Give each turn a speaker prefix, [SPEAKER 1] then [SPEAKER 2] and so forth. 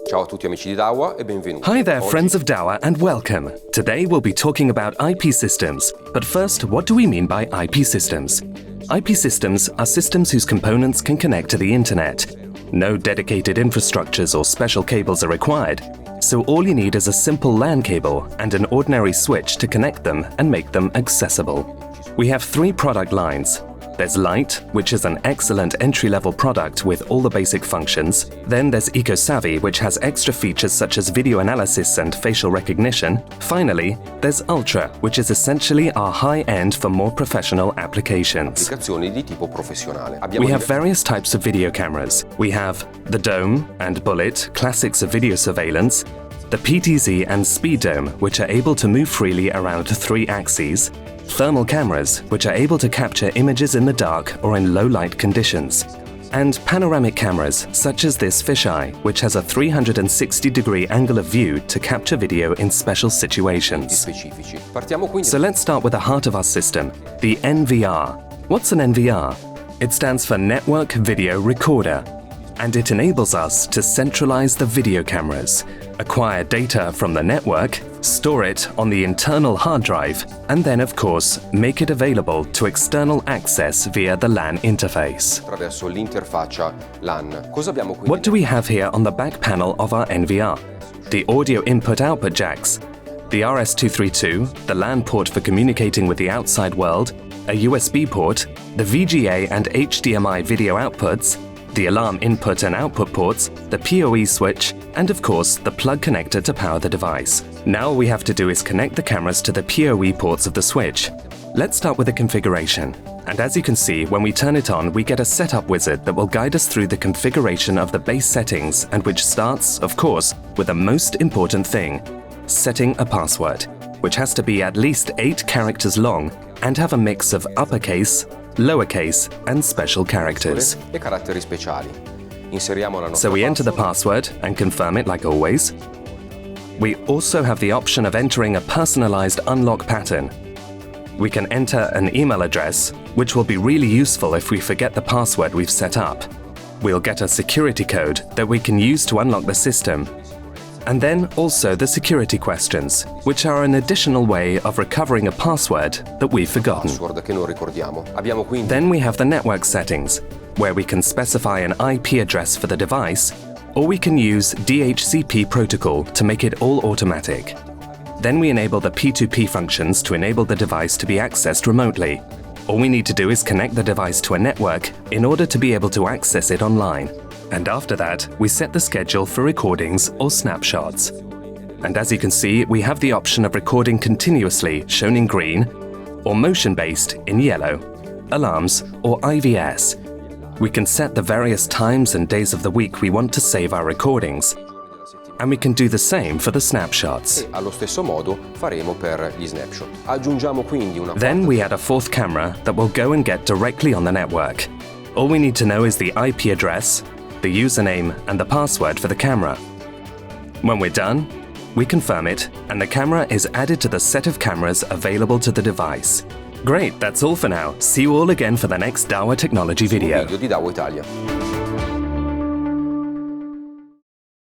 [SPEAKER 1] Ciao a tutti amici di Dawa e benvenuti.
[SPEAKER 2] Hi there, friends of Dawa, and welcome. Today we'll be talking about IP systems. But first, what do we mean by IP systems? IP systems are systems whose components can connect to the internet. No dedicated infrastructures or special cables are required, so all you need is a simple LAN cable and an ordinary switch to connect them and make them accessible. We have three product lines. There's Lite, which is an excellent entry-level product with all the basic functions. Then there's EcoSavvy, which has extra features such as video analysis and facial recognition. Finally, there's Ultra, which is essentially our high-end for more professional applications.
[SPEAKER 1] Applicazioni di tipo professionale.
[SPEAKER 2] We have various types of video cameras. We have the Dome and Bullet, classics of video surveillance, the PTZ and Speed Dome, which are able to move freely around 3 axes, thermal cameras, which are able to capture images in the dark or in low-light conditions, and panoramic cameras, such as this fisheye, which has a 360-degree angle of view to capture video in special situations. So let's start with the heart of our system, the NVR. What's an NVR? It stands for Network Video Recorder, and it enables us to centralize the video cameras, acquire data from the network, store it on the internal hard drive, and then, of course, make it available to external access via the LAN interface. What do we have here on the back panel of our NVR? The audio input-output jacks, the RS-232, the LAN port for communicating with the outside world, a USB port, the VGA and HDMI video outputs, the alarm input and output ports, the PoE switch, and of course the plug connector to power the device. Now all we have to do is connect the cameras to the PoE ports of the switch. Let's start with the configuration. And as you can see, when we turn it on, we get a setup wizard that will guide us through the configuration of the base settings, and which starts, of course, with the most important thing: setting a password, which has to be at least 8 characters long and have a mix of uppercase, lowercase, and special characters. So we enter the password and confirm it like always. We also have the option of entering a personalized unlock pattern. We can enter an email address, which will be really useful if we forget the password we've set up. We'll get a security code that we can use to unlock the system. And then also the security questions, which are an additional way of recovering a password that we've forgotten. Then we have the network settings, where we can specify an IP address for the device, or we can use DHCP protocol to make it all automatic. Then we enable the P2P functions to enable the device to be accessed remotely. All we need to do is connect the device to a network in order to be able to access it online. And after that, we set the schedule for recordings or snapshots. And as you can see, we have the option of recording continuously, shown in green, or motion-based in yellow, alarms, or IVS. We can set the various times and days of the week we want to save our recordings. And we can do the same for the snapshots. Then we add a fourth camera that will go and get directly on the network. All we need to know is the IP address, the username and the password for the camera. When we're done, we confirm it, and the camera is added to the set of cameras available to the device. Great, that's all for now. See you all again for the next Dawa Technology video.